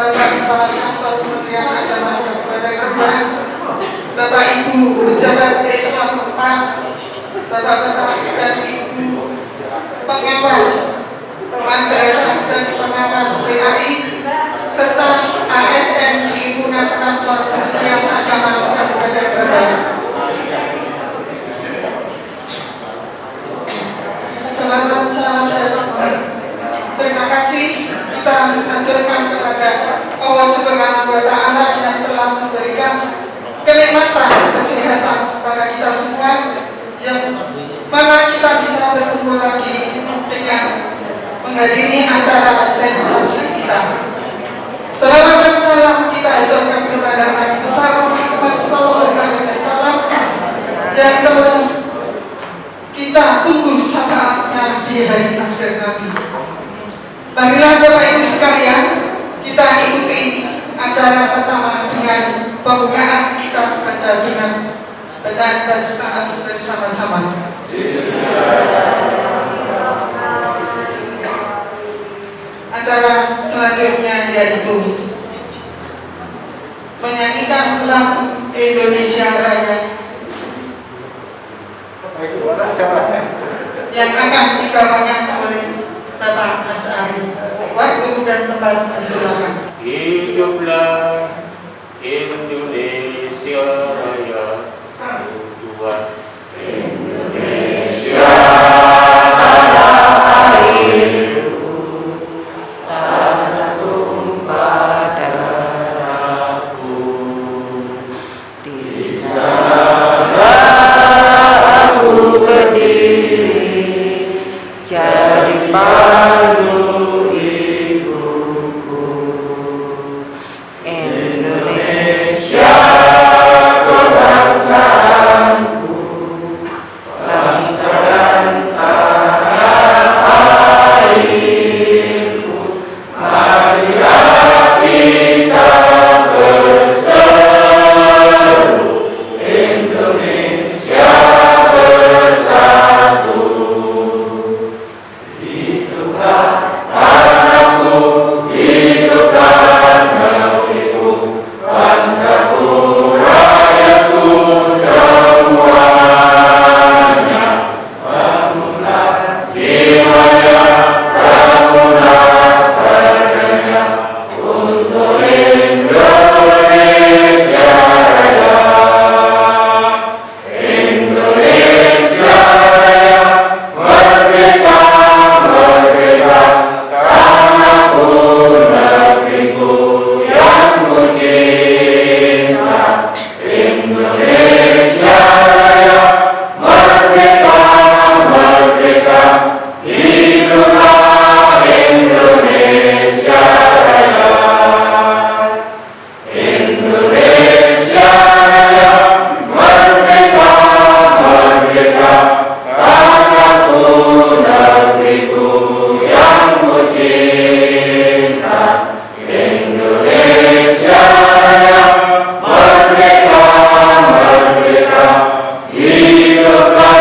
Bapak Kepala Kantor Kementerian Agama Kabupaten Rembang, Bapak Ibu pejabat eselon 4, Bapak-bapak dan Ibu pengawas madrasah dan pengawas PAI serta ASN di lingkungan kantor Kementerian Agama Kabupaten Rembang. Selamat salam dan terima kasih kita aturkan kepada Allah Subhanahu wa Ta'ala yang telah memberikan kenikmatan kesehatan kepada kita semua, yang mana kita bisa berkumpul lagi dengan menghadiri acara sensasi kita. Selamat dan salam kita aturkan kepada Nabi besar Muhammad SAW yang telah kita tunggu syafaatnya di hari akhir nanti. Marilah Bapak Ibu sekalian, kita ikuti acara pertama dengan pembukaan, kita baca dengan bacaan basmalah bersama-sama. Acara selanjutnya yaitu menyanyikan lagu Indonesia Raya yang akan dibawakan oleh Bapak Asyari. Waktu dan tempat disilakan. Hiduplah Indonesia Raya, Tuhan Indonesia tanah airku, tanah tumpah darahku, di sana aku berdiri jadi palu ibuku. Indonesia kebangsaanku, bangsa dan tanah airku. Marilah kita berseru, Indonesia bersatu. Hiduplah tanahku, hiduplah negeriku, bangsaku, rakyatku semuanya. Bangunlah jiwanya, bangunlah perdanya untuk Indonesia Raya. Indonesia Raya, merdeka, merdeka, tanahku, negeriku yang ku cinta. Indonesia Raya, merdeka, merdeka, hiduplah Indonesia Raya. Indonesia Raya, merdeka, merdeka, tanahku, negeriku yang ku cinta. Indonesia Raya, merdeka, merdeka, hiduplah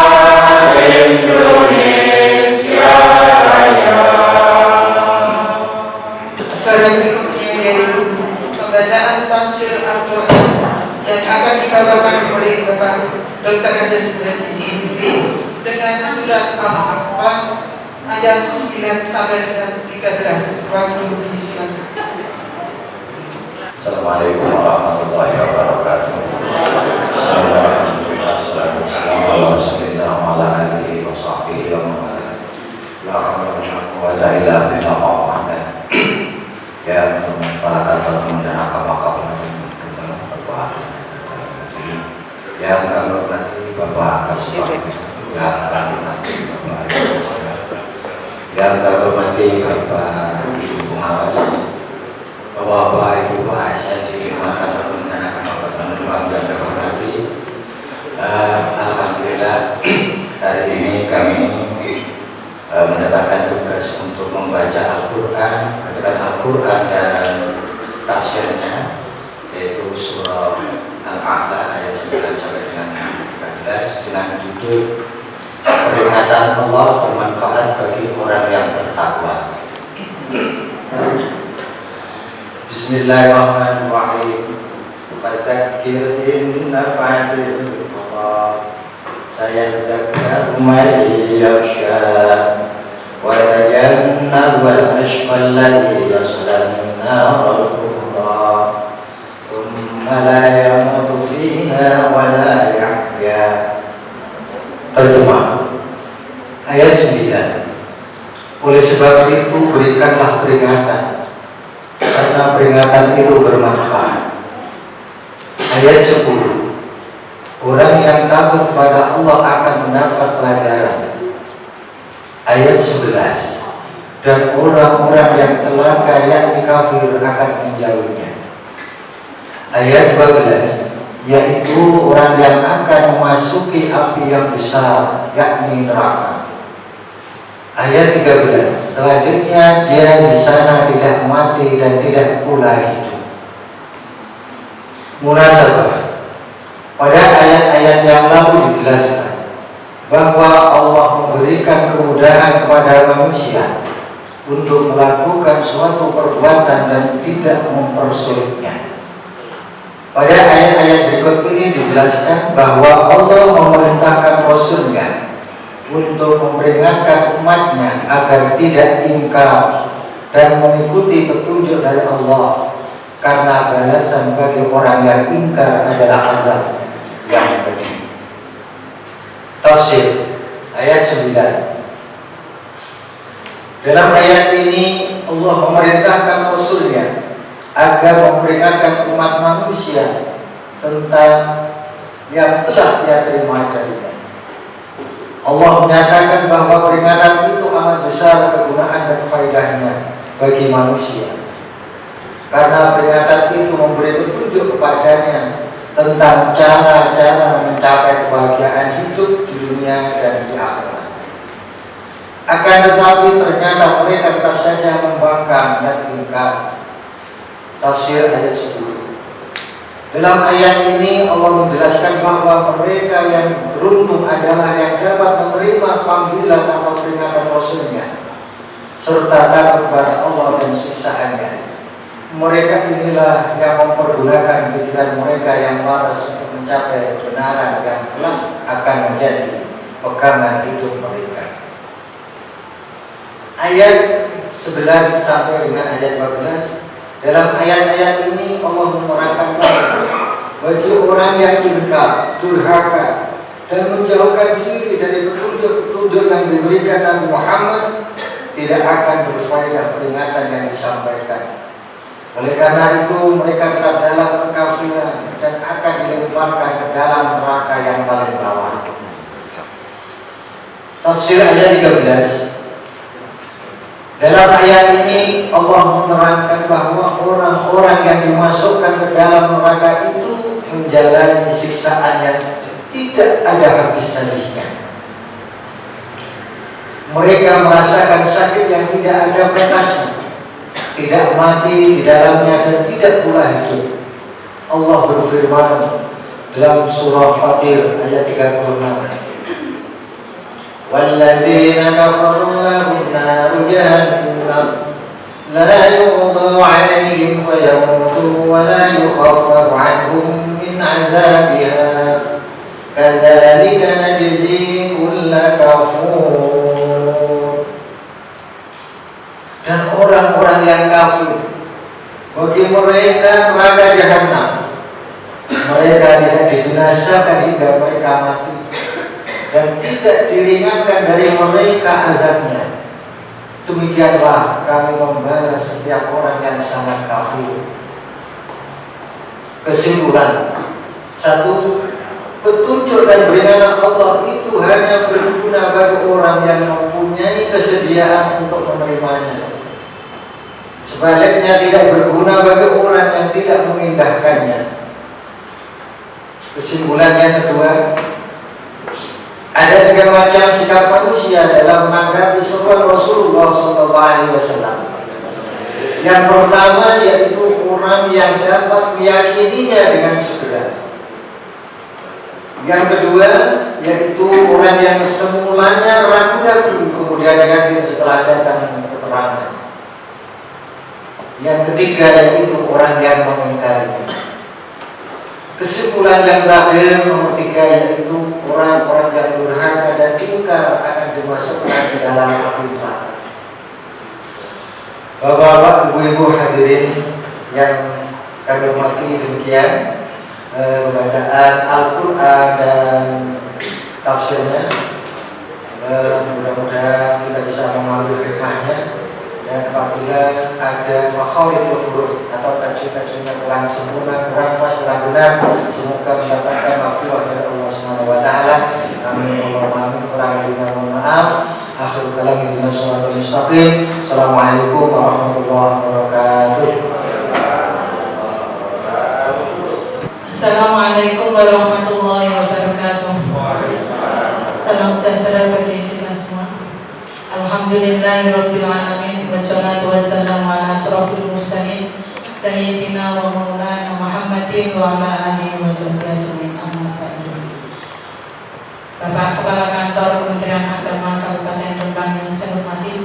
Indonesia Raya. Acara berikutnya yaitu pembacaan tafsir Al-Quran yang akan dibawakan oleh Bapak Dr. Andes Brajini dengan surat Al-Aqaf ayat 9 sampai dengan 13. Waktu disilakan. Assalamualaikum warahmatullahi wabarakatuh. Alhamdulillah, wassalamu ala rasulillah wa ala alihi wa sahbihi wa man wala. La haula wa la quwwata illa billah wahdahu. Ya para kantor Kementerian Agama Kabupaten Rembang, yang kami hormati Bapak Kasubag, yang kami hormati Bapak yang kami hormati Bapak Ibu Pengawas, Bapak Ibu ASN di lingkungan kantor Kementerian Agama Kabupaten Rembang yang kami hormati. Alhamdulillah hari ini kami mendapatkan tugas untuk membaca Al-Quran, bacaan Al-Quran dan tafsirnya, yaitu surah Al-A'la ayat 9 sampai dengan 13 dengan judul Peringatan Allah bermanfaat bagi orang yang bertakwa. Bismillahirrahmanirrahim. Fadzakir in nafa'atil dzikra sayadzakkaru man yakhsha wa yatanabbahu al-ashqa alladhi yasla an-nar al-kubra thumma la yamutu fiha wa la yahya. Terjemah ayat 9. Oleh sebab itu berikanlah peringatan, karena peringatan itu bermanfaat. Ayat 10. Orang yang takut kepada Allah akan mendapat pelajaran. Ayat 11. Dan orang-orang yang celaka yakni kafir akan menjauhinya. Ayat 12. Yaitu orang yang akan memasuki api yang besar, yakni neraka. Ayat 13. Selanjutnya dia di sana tidak mati dan tidak pula hidup. Munasabah. Pada ayat-ayat yang lalu dijelaskan bahwa Allah memberikan kemudahan kepada manusia untuk melakukan suatu perbuatan dan tidak mempersulitnya. Pada ayat-ayat berikut ini dijelaskan bahwa Allah memerintahkan Rasulnya untuk memperingatkan umatnya agar tidak ingkar dan mengikuti petunjuk dari Allah, karena balasan bagi orang yang ingkar adalah azab yang pedih. Tafsir ayat 9. Dalam ayat ini Allah memerintahkan Rasulnya agar memperingatkan umat manusia tentang yang telah dia terima darinya. Allah menyatakan bahwa peringatan itu amat besar kegunaan dan faedahnya bagi manusia, karena peringatan itu memberi petunjuk kepadanya tentang cara-cara mencapai kebahagiaan hidup di dunia dan di akhirat. Akan tetapi ternyata mereka tetap saja membangkang dan ingkar. Tafsir ayat 10. Dalam ayat ini Allah menjelaskan bahwa mereka yang beruntung adalah yang dapat menerima panggilan atau peringatan Rasulnya serta takut kepada Allah dan siksaannya. Mereka inilah yang mempergunakan pikiran mereka yang waras untuk mencapai kebenaran yang kelak akan menjadi pegangan hidup mereka. Ayat 11 sampai dengan ayat 12. Dalam ayat-ayat ini Allah menerangkan bahwa bagi orang yang ingkar, durhaka dan menjauhkan diri dari petunjuk-petunjuk yang diberikan Nabi Muhammad, tidak akan berfaedah peringatan yang disampaikan. Oleh karena itu mereka tetap dalam kekafiran dan akan dilemparkan ke dalam neraka yang paling bawah. Tafsir ayat 13. Dalam ayat ini Allah menerangkan bahwa orang-orang yang dimasukkan ke dalam neraka itu menjalani siksaan yang tidak ada habis-habisnya. Mereka merasakan sakit yang tidak ada batasnya, tidak mati di dalamnya dan tidak pula hidup. Allah berfirman dalam surah Fatir ayat 36. وَالَّذِينَ كَفَرُوا لَهُمْ نَارُ جَهَنَّمَ لَا يُقْضَى عَلَيْهِمْ فَيَمُوتُوا وَلَا يُخَفَّفُ عَنْهُمْ مِنْ عَذَابِهَا كَذَلِكَ نَجْزِي كُلَّ كَفُورٍ. Dan orang-orang yang kafir, bagi mereka neraka jahanam, mereka tidak dibinasakan hingga mereka mati dan tidak diringankan dari mereka azabnya. Demikianlah kami membalas setiap orang yang sangat kafir. Kesimpulan 1. Petunjuk dan peringatan Allah itu hanya berguna bagi orang yang mempunyai kesediaan untuk menerimanya. Sebaliknya tidak berguna bagi orang yang tidak mengindahkannya. Kesimpulan yang kedua, ada 3 macam sikap manusia dalam menanggapi seruan Rasulullah SAW. Yang pertama yaitu orang yang dapat meyakininya dengan segera. Yang kedua yaitu orang yang semulanya ragu-ragu kemudian yakin setelah datang keterangan. Yang ketiga yaitu orang yang mengingkarinya. Kesimpulan yang terakhir nomor 3 yaitu orang-orang yang durhaka dan ingkar akan dimasukkan ke dalam api neraka. Bapak-bapak, ibu-ibu hadirin yang kami hormati, demikian bacaan Al-Quran dan tafsirnya. Mudah-mudahan kita bisa mengambil hikmahnya, dan apabila ada makharijul huruf atau tajwid-tajwidnya kurang sempurna, kurang pas, kurang benar, semoga mendapatkan maghfirah dari Allah Subhanahu wa taala. Amin Allahumma amin. Kurang lebihnya mohon maaf. Akhirul kalam ihdinas shiratal mustaqim. Assalamualaikum warahmatullahi wabarakatuh. Assalamualaikum warahmatullahi wabarakatuh. Salam sejahtera bagi kita semua. Alhamdulillahirabbil alamin, wassalatu wassalamu ala asyrofil mursalin sayyidina wa maulana Muhammadin wa ala alihi washabbihi ajmain. Amma ba'du. Bapak Kepala Kantor Kementerian Agama Kabupaten Rembang yang saya hormati,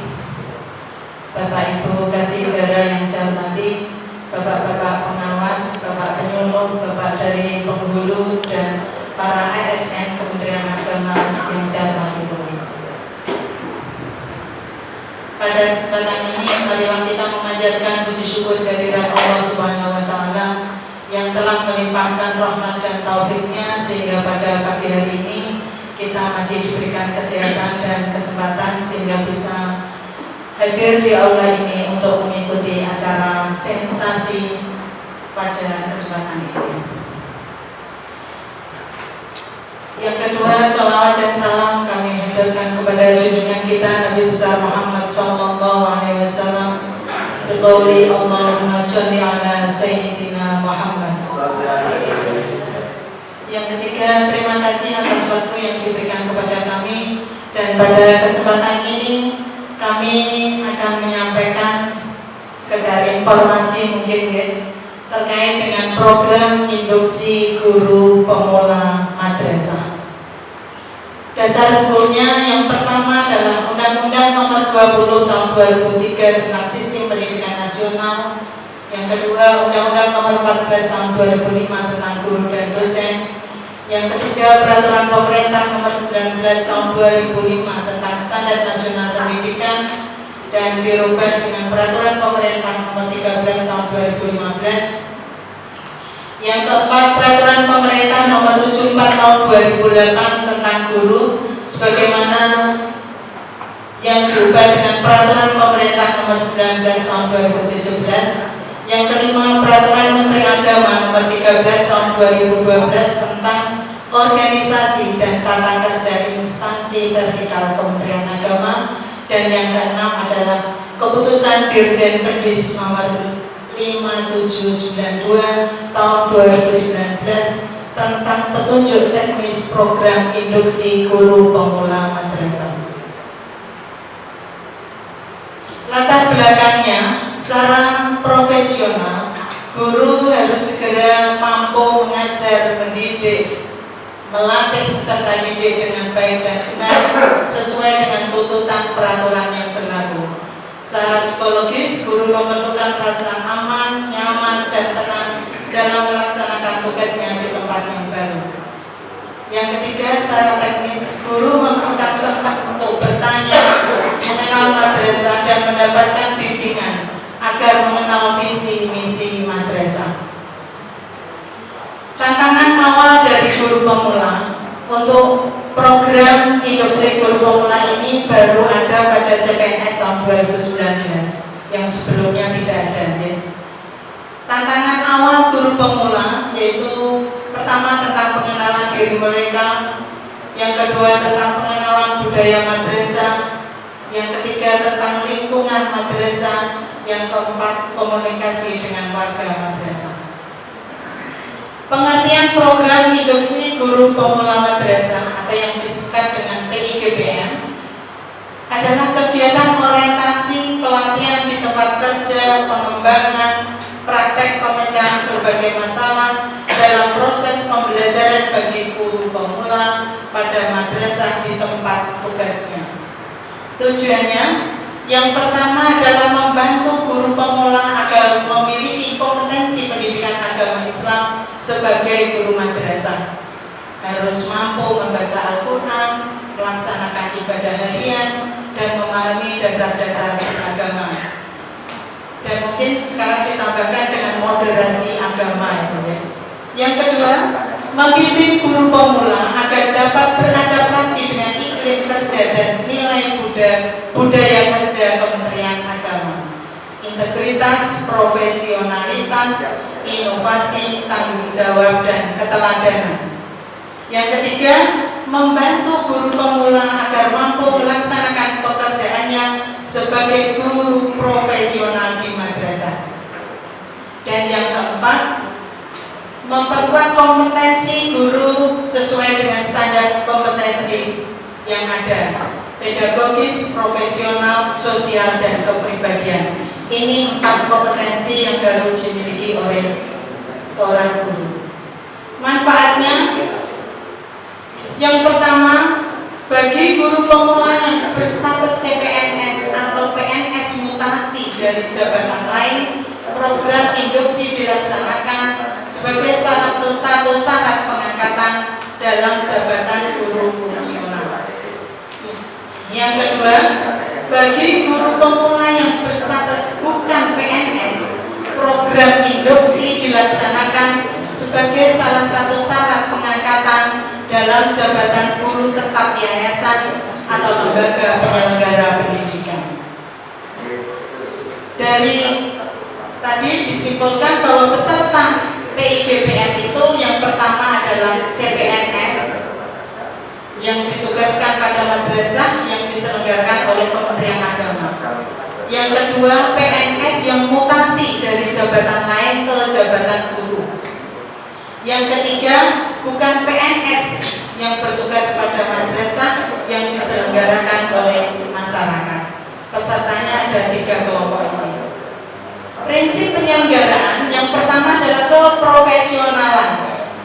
Bapak Ibu Kasih Udara yang saya hormati, Bapak-bapak pengawas, Bapak penyuluh, Bapak dari penghulu, dan para ASN Kementerian Agama yang saya hormati pula. Pada kesempatan ini, marilah kita memanjatkan puji syukur kehadirat Allah Subhanahu wa taala yang telah melimpahkan rahmat dan taufik-Nya sehingga pada pagi hari ini kita masih diberikan kesehatan dan kesempatan sehingga bisa hadir di aula ini untuk mengikuti acara sensasi pada kesempatan ini. Yang kedua, sholawat dan salam kami haturkan kepada junjungan kita Nabi besar Muhammad sallallahu alaihi wasallam. Biqauli Allahumma sholli ala sayyidina Muhammad. Yang ketiga, terima kasih atas waktu yang diberikan kepada kami, dan pada kesempatan ini kami akan menyampaikan sekedar informasi mungkin ya, terkait dengan program induksi guru pemula madrasah. Dasar hukumnya yang pertama adalah Undang-Undang Nomor 20 Tahun 2003 tentang Sistem Pendidikan Nasional. Yang kedua, Undang-Undang Nomor 14 Tahun 2005 tentang Guru dan Dosen. Yang ketiga, Peraturan Pemerintah Nomor 19 Tahun 2005 tentang Standar Nasional Pendidikan dan dirubah dengan Peraturan Pemerintah Nomor 13 Tahun 2015. Yang keempat, Peraturan Pemerintah Nomor 74 Tahun 2008 tentang Guru sebagaimana yang diubah dengan Peraturan Pemerintah Nomor 19 Tahun 2017. Yang kelima, Peraturan Menteri Agama Nomor 13 Tahun 2012 tentang organisasi dan tata kerja instansi vertikal Kementerian Agama. Dan yang keenam adalah Keputusan Dirjen Pendis Nomor 5792 Tahun 2019 tentang petunjuk teknis program induksi guru pemula madrasah. Latar belakangnya, secara profesional, guru harus segera mampu mengajar, mendidik, melatih peserta didik dengan baik dan benar sesuai dengan tuntutan peraturan yang berlaku. Secara psikologis, guru memerlukan rasa aman, nyaman, dan tenang dalam melaksanakan tugasnya di tempat yang baru. Yang ketiga, secara teknis, guru memerlukan tempat untuk bertanya, mengenal madrasah, dan mendapatkan bimbingan agar mengenal visi misi madrasah. Tantangan awal dari guru pemula untuk program induksi guru pemula ini baru ada pada CPNS tahun 2019 yang sebelumnya tidak ada ya. Tantangan awal guru pemula yaitu pertama tentang pengenalan diri mereka, yang kedua tentang pengenalan budaya madrasah, yang ketiga tentang lingkungan madrasah, yang keempat komunikasi dengan warga madrasah. Pengertian program induksi guru pemula madrasah atau yang disingkat dengan PIGBM adalah kegiatan orientasi pelatihan di tempat kerja, pengembangan, praktek pemecahan berbagai masalah dalam proses pembelajaran bagi guru pemula pada madrasah di tempat tugasnya. Tujuannya Yang pertama adalah membantu guru pemula agar memiliki kompetensi pendidikan agama Islam sebagai guru madrasah. Harus mampu membaca Al-Quran, melaksanakan ibadah harian, dan memahami dasar-dasar agama. Dan mungkin sekarang ditambahkan dengan moderasi agama itu ya. Yang kedua, membimbing guru pemula agar dapat beradaptasi dengan iklim kerja dan nilai budaya kerja Kementerian Agama. Integritas, profesionalitas, inovasi, tanggung jawab, dan keteladanan. Yang ketiga, membantu guru pemula agar mampu melaksanakan pekerjaannya sebagai guru profesional di madrasah. Dan yang keempat, memperkuat kompetensi guru sesuai dengan standar kompetensi yang ada, pedagogis, profesional, sosial, dan kepribadian. Ini 4 kompetensi yang harus dimiliki oleh seorang guru. Manfaatnya, yang pertama, bagi guru pemula yang berstatus CPNS atau PNS mutasi dari jabatan lain, program induksi dilaksanakan sebagai satu syarat pengangkatan dalam jabatan guru fungsional. Yang kedua, bagi guru pemula yang berstatus bukan PNS, program induksi dilaksanakan sebagai salah satu syarat pengangkatan dalam jabatan guru tetap yayasan atau lembaga penyelenggara pendidikan. Dari tadi disimpulkan bahwa peserta PIGBM itu yang pertama adalah CPNS yang ditugaskan pada madrasah yang diselenggarakan oleh Kementerian Agama. Yang kedua, PNS yang mutasi dari jabatan lain ke jabatan guru. Yang ketiga, bukan PNS yang bertugas pada madrasah yang diselenggarakan oleh masyarakat. Pesertanya ada 3 kelompok ini. Prinsip penyelenggaraan yang pertama adalah keprofesionalan,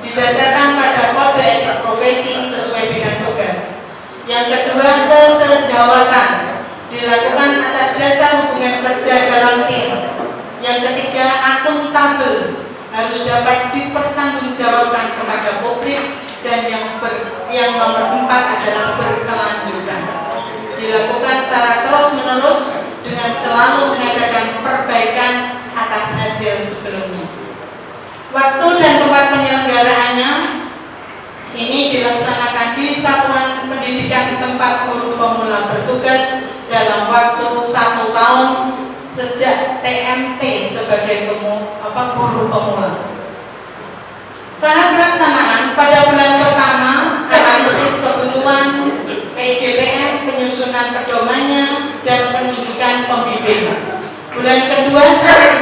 didasarkan pada kode etik profesi sesuai bidang tugas. Yang kedua, kesejawatan, dilakukan atas dasar hubungan kerja dalam tim. Yang ketiga, akuntabel, harus dapat dipertanggungjawabkan kepada publik. Dan yang nomor 4 adalah berkelanjutan, dilakukan secara terus-menerus dengan selalu mengadakan perbaikan atas hasil sebelumnya. Waktu dan tempat penyelenggaraannya ini dilaksanakan di Satuan Pendidikan tempat guru pemula bertugas dalam waktu 1 tahun sejak TMT sebagai guru pemula. Tahap pelaksanaan pada bulan pertama, analisis kebutuhan PIGBM, penyusunan pedomannya, dan penunjukan pembimbing. Bulan kedua sampai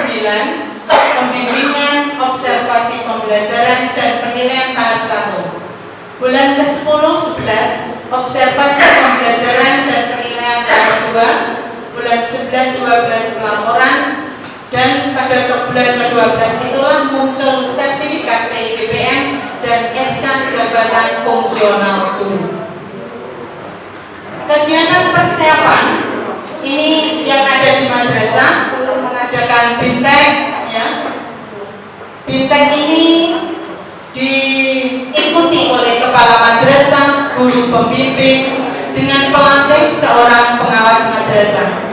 9, pembimbingan, observasi pembelajaran, dan penilaian tahap 1. Bulan ke-10, 11, observasi pembelajaran dan penilaian tahap 2. Bulan 11, 12, pelaporan. Dan pada bulan ke-12 itulah muncul sertifikat PIGBM dan SK jabatan fungsional guru. Kegiatan persiapan ini yang ada di madrasah mengadakan bintek ya. Bintek ini diikuti oleh kepala madrasah, guru pembimbing dengan pelatih seorang pengawas madrasah.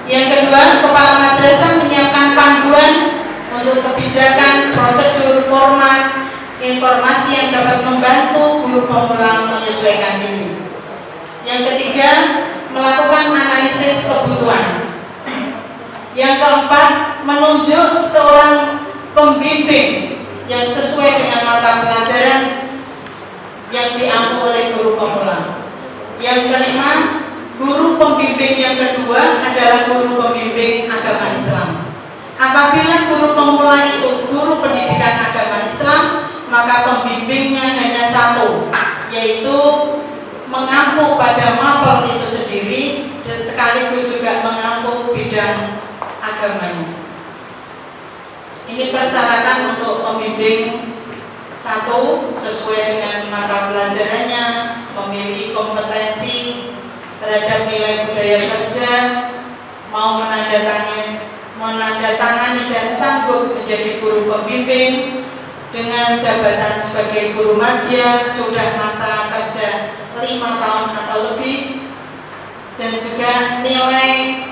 Yang kedua, kepala madrasah menyiapkan panduan untuk kebijakan, prosedur, format, informasi yang dapat membantu guru pemula menyesuaikan diri. Yang ketiga, melakukan analisis kebutuhan. Yang keempat, menunjuk seorang pembimbing yang sesuai dengan mata pelajaran yang diampu oleh guru pemula. Yang kelima, guru pembimbing yang kedua adalah guru pembimbing agama Islam. Apabila guru pemula itu guru pendidikan agama Islam, maka pembimbingnya hanya 1, yaitu mengampu pada mapel itu sendiri dan sekaligus juga mengampu bidang agamanya. Ini persyaratan untuk pembimbing: 1, sesuai dengan mata pelajarannya, memiliki kompetensi terhadap nilai budaya kerja, mau menandatangani dan sanggup menjadi guru pembimbing dengan jabatan sebagai guru madya sudah masa kerja 5 tahun atau lebih, dan juga nilai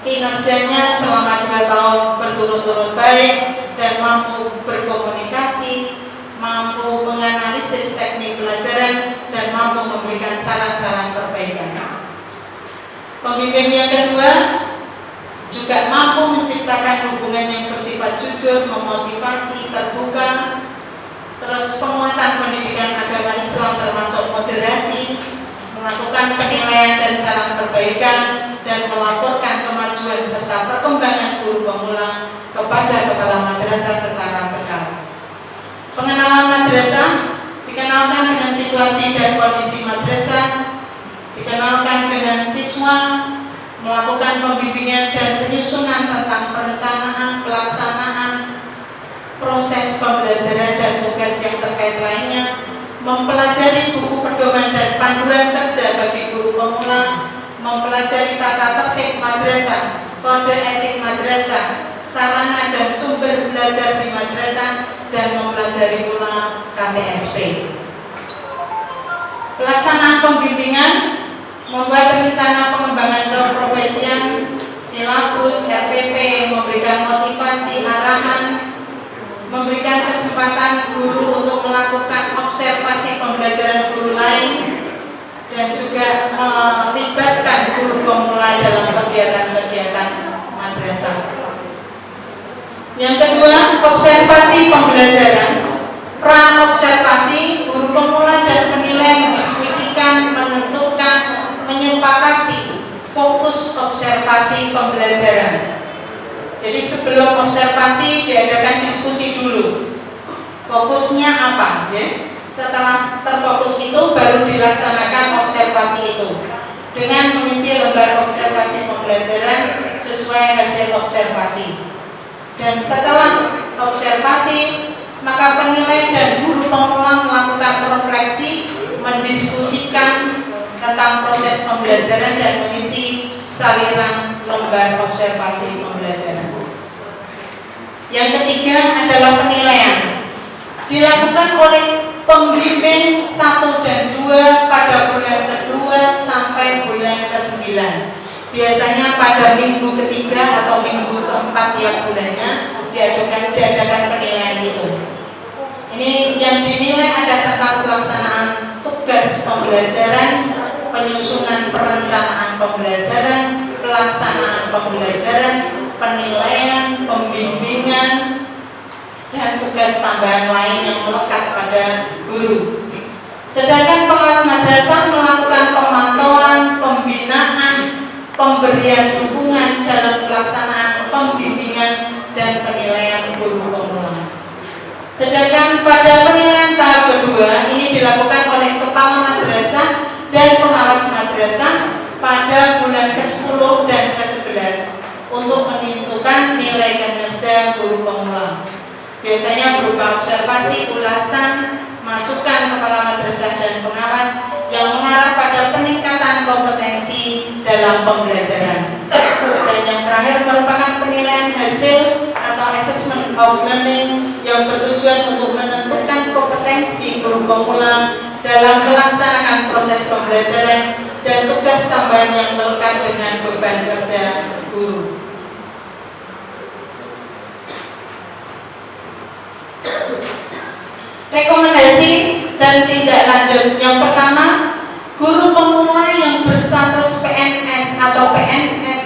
kinerjanya selama 2 tahun berturut-turut baik dan mampu berkomunikasi, mampu menganalisis teknik pelajaran, dan mampu memberikan saran-saran perbaikan. Pembimbing yang kedua juga mampu menciptakan hubungan yang bersifat jujur, memotivasi, terbuka, terus penguatan pendidikan agama Islam termasuk moderasi, melakukan penilaian dan saran perbaikan, dan melaporkan kemajuan serta perkembangan guru pemula kepada kepala madrasah secara berkala. Pengenalan madrasah dikenalkan dengan situasi dan kondisi madrasah, dikenalkan dengan siswa, melakukan pembimbingan dan penyusunan tentang perencanaan, pelaksanaan, proses pembelajaran dan tugas yang terkait lainnya, mempelajari buku pedoman dan panduan kerja bagi guru pemula, mempelajari tata tertib madrasah, kode etik madrasah, sarana dan sumber belajar di madrasah, dan mempelajari pula KTSP. Pelaksanaan pembimbingan, membuat rencana pengembangan keprofesian, silabus, RPP, memberikan motivasi, arahan, memberikan kesempatan guru untuk melakukan observasi pembelajaran guru lain, dan juga melibatkan guru pemula dalam kegiatan-kegiatan madrasah. Yang kedua, observasi pembelajaran. Peran observasi, guru pemula dan penilai mendiskusikan, menentukan, menyepakati fokus observasi pembelajaran. Jadi sebelum observasi diadakan diskusi dulu. Fokusnya apa? Ya? Setelah terfokus itu baru dilaksanakan observasi itu dengan mengisi lembar observasi pembelajaran sesuai hasil observasi. Dan setelah observasi, maka penilai dan guru pemula melakukan refleksi, mendiskusikan tentang proses pembelajaran dan mengisi saliran lembar observasi pembelajaran. Yang ketiga adalah penilaian. Dilakukan oleh pembimbing 1 dan 2 pada bulan kedua sampai bulan ke-9. Biasanya pada minggu ketiga atau minggu keempat tiap bulannya diadakan penilaian itu. Ini yang dinilai ada tentang pelaksanaan tugas pembelajaran, penyusunan perencanaan pembelajaran, pelaksanaan pembelajaran, penilaian, pembimbingan, dan tugas tambahan lain yang melekat pada guru. Sedangkan pengawas madrasah melakukan pemantauan, pembinaan, pemberian dukungan dalam pelaksanaan pembimbingan dan penilaian guru pemula. Sedangkan pada penilaian tahap kedua ini dilakukan oleh kepala madrasah dan pengawas madrasah pada bulan ke-10 dan ke-11 untuk menentukan nilai kinerja guru pemula. Biasanya berupa observasi, ulasan, masukan kepala madrasah dan pengawas yang mengarah pada peningkatan kompetensi dalam pembelajaran. Dan yang terakhir merupakan penilaian hasil atau assessment of learning yang bertujuan untuk menentukan kompetensi guru pemula dalam melaksanakan proses pembelajaran dan tugas tambahan yang melekat dengan beban kerja guru. Rekomendasi dan tindak lanjut. Yang pertama, guru pemula yang berstatus PNS atau PNS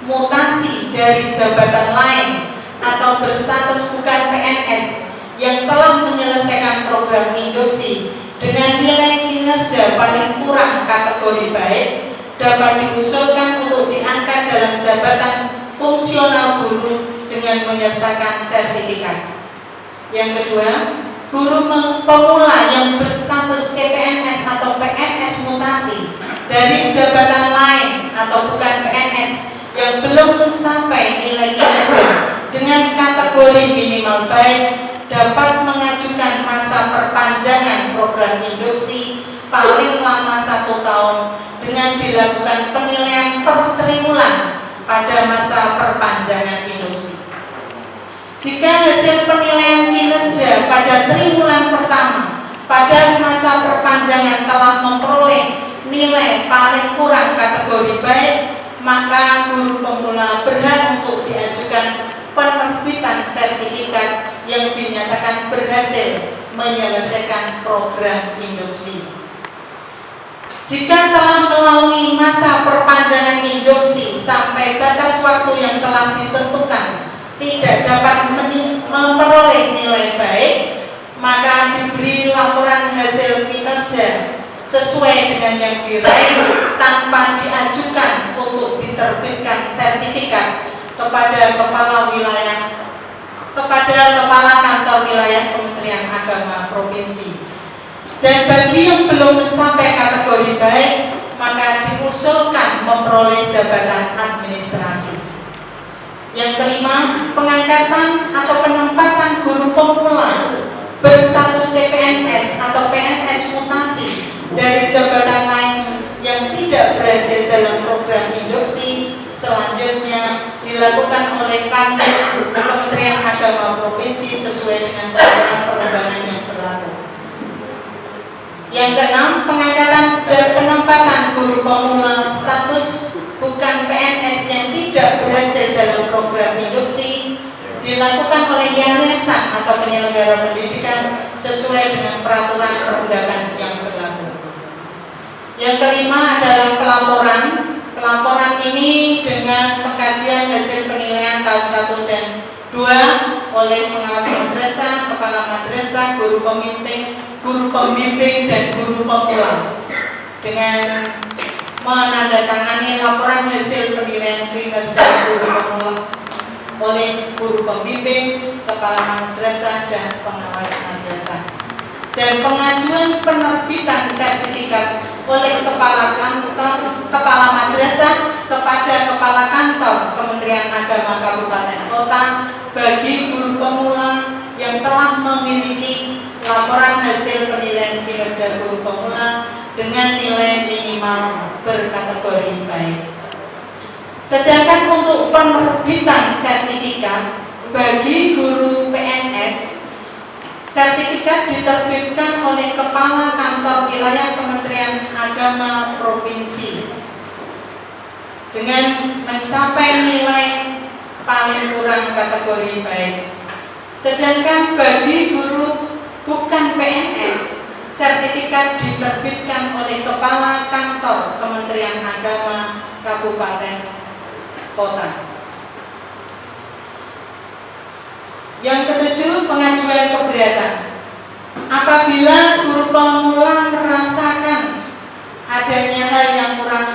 mutasi dari jabatan lain atau berstatus bukan PNS yang telah menyelesaikan program induksi dengan nilai kinerja paling kurang kategori baik dapat diusulkan untuk diangkat dalam jabatan fungsional guru dengan menyertakan sertifikat. Yang kedua, guru pemula yang berstatus CPNS atau PNS mutasi dari jabatan lain atau bukan PNS yang belum mencapai nilai kinerja dengan kategori minimal baik dapat mengajukan masa perpanjangan program induksi paling lama 1 tahun dengan dilakukan penilaian per triwulan pada masa perpanjangan induksi. Jika hasil penilaian kinerja pada triwulan pertama pada masa perpanjangan telah memperoleh nilai paling kurang kategori baik, maka guru pemula berhak untuk diajukan penerbitan sertifikat yang dinyatakan berhasil menyelesaikan program induksi. Jika telah melalui masa perpanjangan induksi sampai batas waktu yang telah ditentukan tidak dapat memperoleh nilai baik, maka diberi laporan hasil kinerja sesuai dengan yang diraih tanpa diajukan untuk diterbitkan sertifikat kepada kepala kantor wilayah Kementerian Agama Provinsi. Dan bagi yang belum mencapai kategori baik, maka diusulkan memperoleh jabatan administrasi. Yang kelima, pengangkatan atau penempatan guru pemula berstatus CPNS atau PNS mutasi dari jabatan lain yang tidak berhasil dalam program induksi selanjutnya dilakukan oleh Kanwil Kementerian Agama Provinsi sesuai dengan peraturan yang berlaku. Yang keenam, pengangkatan dan penempatan guru pemula status bukan PNS yang tidak berhasil dalam program induksi dilakukan oleh yayasan atau penyelenggara pendidikan sesuai dengan peraturan perundangan yang berlaku. Yang kelima adalah pelaporan. Pelaporan ini dengan pengkajian hasil penilaian tahun 1 dan 2 oleh pengawas madrasah, kepala madrasah, guru pembimbing dan guru pemula dengan menandatangani laporan hasil penilaian kinerja guru pemula oleh guru pembimbing, kepala madrasah dan pengawas madrasah, dan pengajuan penerbitan sertifikat oleh kepala madrasah kepada kepala kantor Kementerian Agama Kabupaten Kota bagi guru pemula yang telah memiliki laporan hasil penilaian kinerja guru pemula dengan nilai minimal berkategori baik. Sedangkan untuk penerbitan sertifikat bagi guru PNS, sertifikat diterbitkan oleh Kepala Kantor Wilayah Kementerian Agama Provinsi dengan mencapai nilai paling kurang kategori baik. Sedangkan bagi guru bukan PNS, sertifikat diterbitkan oleh Kepala Kantor Kementerian Agama Kabupaten Kota. Yang ketujuh, pengajuan keberatan. Apabila guru pemula merasakan adanya hal yang kurang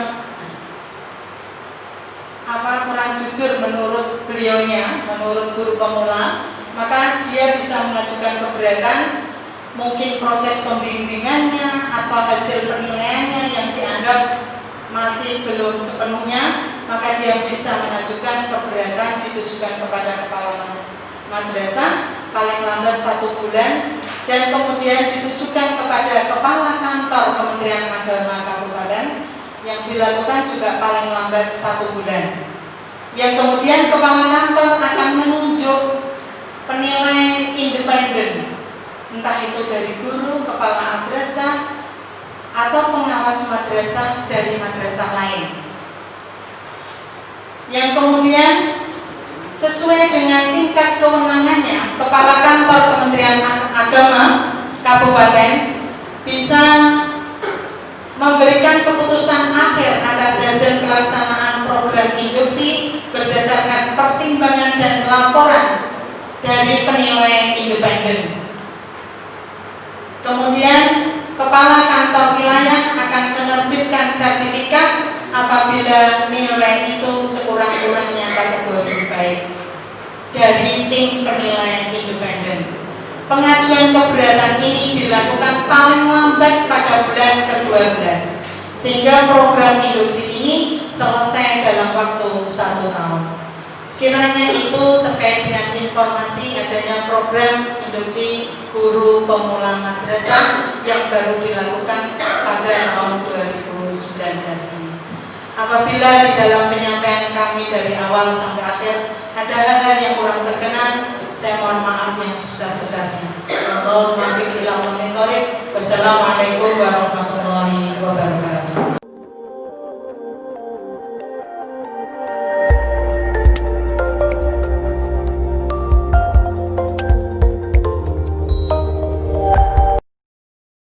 jujur menurut beliaunya, menurut guru pemula, maka dia bisa mengajukan keberatan, mungkin proses pembimbingannya atau hasil penilaiannya yang dianggap masih belum sepenuhnya, maka dia bisa mengajukan keberatan ditujukan kepada kepala madrasah paling lambat 1 bulan, dan kemudian ditujukan kepada kepala kantor Kementerian Agama Kabupaten yang dilakukan juga paling lambat 1 bulan. Yang kemudian kepala kantor akan menunjuk penilai independen, entah itu dari guru, kepala madrasah, atau pengawas madrasah dari madrasah lain. Yang kemudian sesuai dengan tingkat kewenangannya, kepala kantor Kementerian Agama Kabupaten bisa memberikan keputusan akhir atas hasil pelaksanaan program induksi berdasarkan pertimbangan dan laporan dari penilai independen. Kemudian kepala kantor wilayah akan menerbitkan sertifikat apabila nilai itu sekurang-kurangnya kategori baik dari tim penilaian independen. Pengajuan keberatan ini dilakukan paling lambat pada bulan ke-12 sehingga program induksi ini selesai dalam waktu 1 tahun. Sekiranya itu terkait dengan informasi adanya program induksi guru pemula madrasah yang baru dilakukan pada tahun 2019 ini. Apabila di dalam penyampaian kami dari awal sampai akhir ada hal-hal yang kurang berkenan, saya mohon maaf yang sebesar-besarnya. Wassalamualaikum warahmatullahi wabarakatuh.